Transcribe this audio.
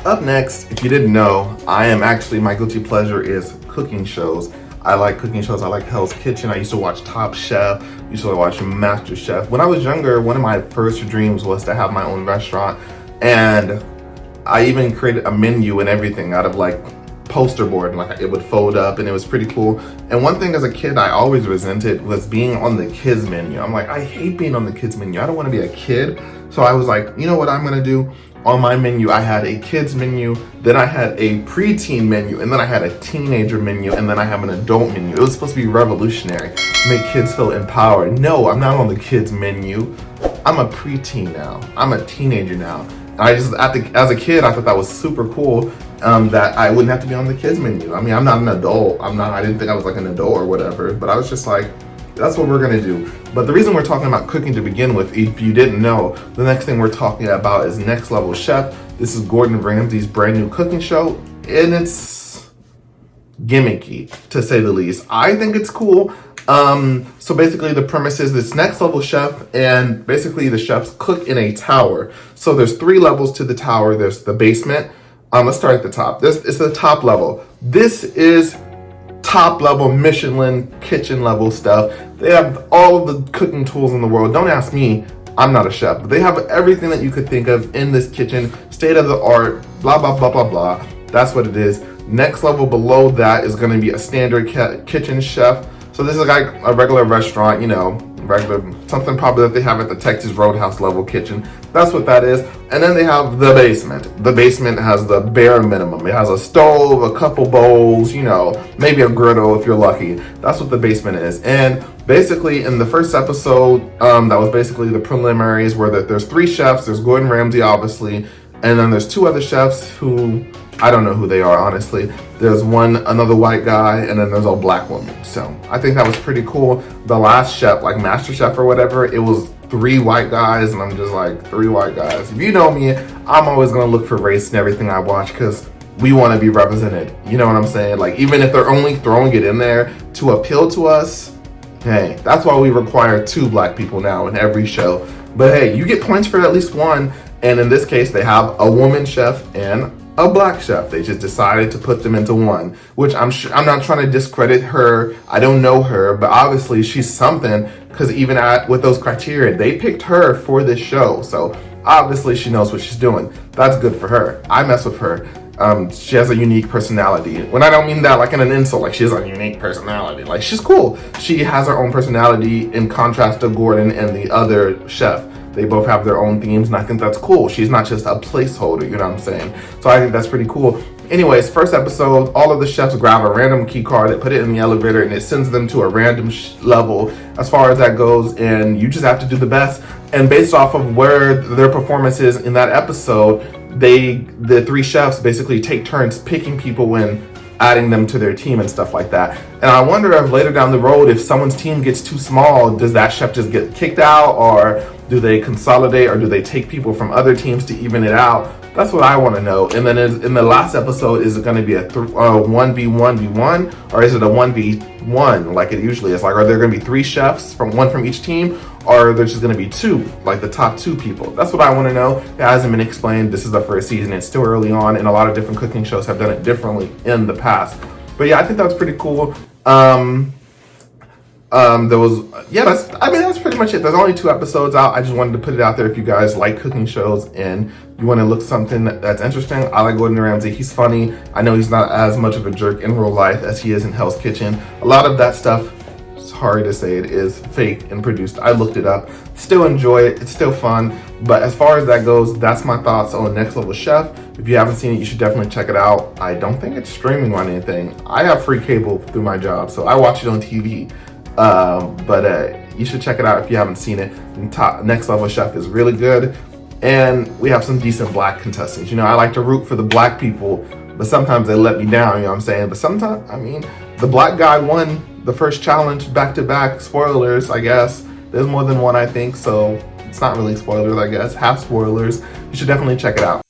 Up next, if you didn't know, my guilty pleasure is cooking shows. I like cooking shows. I like Hell's Kitchen. I used to watch Top Chef. Used to watch Master Chef. When I was younger, one of my first dreams was to have my own restaurant, and I even created a menu and everything out of like poster board, and like it would fold up, and it was pretty cool. And one thing as a kid I always resented was being on the kids menu. I'm like, I hate being on the kids menu. I don't want to be a kid. So I was like, you know what I'm gonna do? On my menu, I had a kids menu, then I had a preteen menu, and then I had a teenager menu, and then I have an adult menu. It was supposed to be revolutionary, make kids feel empowered. No, I'm not on the kids menu. I'm a preteen now. I'm a teenager now. And I just, as a kid, I thought that was super cool, that I wouldn't have to be on the kids menu. I mean, I'm not an adult. I didn't think I was like an adult or whatever, but I was just like, that's what we're gonna do. But the reason we're talking about cooking to begin with, if you didn't know, the next thing we're talking about is Next Level Chef. This is Gordon Ramsay's brand new cooking show, and it's gimmicky, to say the least. I think it's cool. So basically the premise is this Next Level Chef, and basically the chefs cook in a tower. So there's 3 levels to the tower. There's the basement. Let's start at the top. This is the top level. This is top level Michelin kitchen level stuff. They have all of the cooking tools in the world. Don't ask me, I'm not a chef, but they have everything that you could think of in this kitchen, state of the art, blah, blah, blah, blah, blah. That's what it is. Next level below that is gonna be a standard kitchen chef. So this is like a regular restaurant, you know, something probably that they have at the Texas Roadhouse level kitchen. That's what that is. And then they have the basement. The basement has the bare minimum. It has a stove, a couple bowls, you know, maybe a griddle if you're lucky. That's what the basement is. And basically in the first episode, that was basically the preliminaries, where there's 3 chefs. There's Gordon Ramsay, obviously, and then there's 2 other chefs who I don't know who they are, honestly. There's another white guy, and then there's a black woman. So I think that was pretty cool. The last chef, like Master Chef or whatever, it was 3 white guys, and I'm just like, 3 white guys. If you know me, I'm always gonna look for race in everything I watch, because we wanna be represented. You know what I'm saying? Like, even if they're only throwing it in there to appeal to us, hey, that's why we require 2 black people now in every show. But hey, you get points for at least 1, and in this case, they have a woman chef and a black chef. They just decided to put them into one, which I'm not trying to discredit her. I don't know her, but obviously she's something, because even with those criteria, they picked her for this show. So obviously she knows what she's doing. That's good for her. I mess with her. She has a unique personality. When I don't mean that like in an insult, like she has a unique personality. Like, she's cool. She has her own personality in contrast to Gordon and the other chef. They both have their own themes, and I think that's cool. She's not just a placeholder, you know what I'm saying? So I think that's pretty cool. Anyways, first episode, all of the chefs grab a random key card, they put it in the elevator, and it sends them to a random level as far as that goes, and you just have to do the best. And based off of where their performance is in that episode, the 3 chefs basically take turns picking people and adding them to their team and stuff like that. And I wonder if later down the road, if someone's team gets too small, does that chef just get kicked out, or do they consolidate, or do they take people from other teams to even it out? That's what I want to know. And then in the last episode, is it going to be a 1v1v1, or is it a 1v1 like it usually is? Like, are there going to be 3 chefs, one from each team, or are there just going to be 2, like the top 2 people? That's what I want to know. It hasn't been explained. This is the first season. It's still early on, and a lot of different cooking shows have done it differently in the past. But yeah, I think that was pretty cool. That's pretty much it. There's only 2 episodes out. I just wanted to put it out there if you guys like cooking shows and you want to look something that's interesting. I like Gordon Ramsay. He's funny. I know he's not as much of a jerk in real life as he is in Hell's Kitchen. A lot of that stuff, sorry to say it, is fake and produced. I looked it up. Still enjoy it. It's still fun. But as far as that goes, that's my thoughts on Next Level Chef. If you haven't seen it, you should definitely check it out. I don't think it's streaming on anything. I have free cable through my job, so I watch it on TV. But you should check it out if you haven't seen it. Next Level Chef is really good, and we have some decent black contestants. You know, I like to root for the black people, but sometimes they let me down, you know what I'm saying? But sometimes, I mean, the black guy won the first challenge back-to-back. Spoilers, I guess. There's more than one, I think, so it's not really spoilers, I guess. Half spoilers. You should definitely check it out.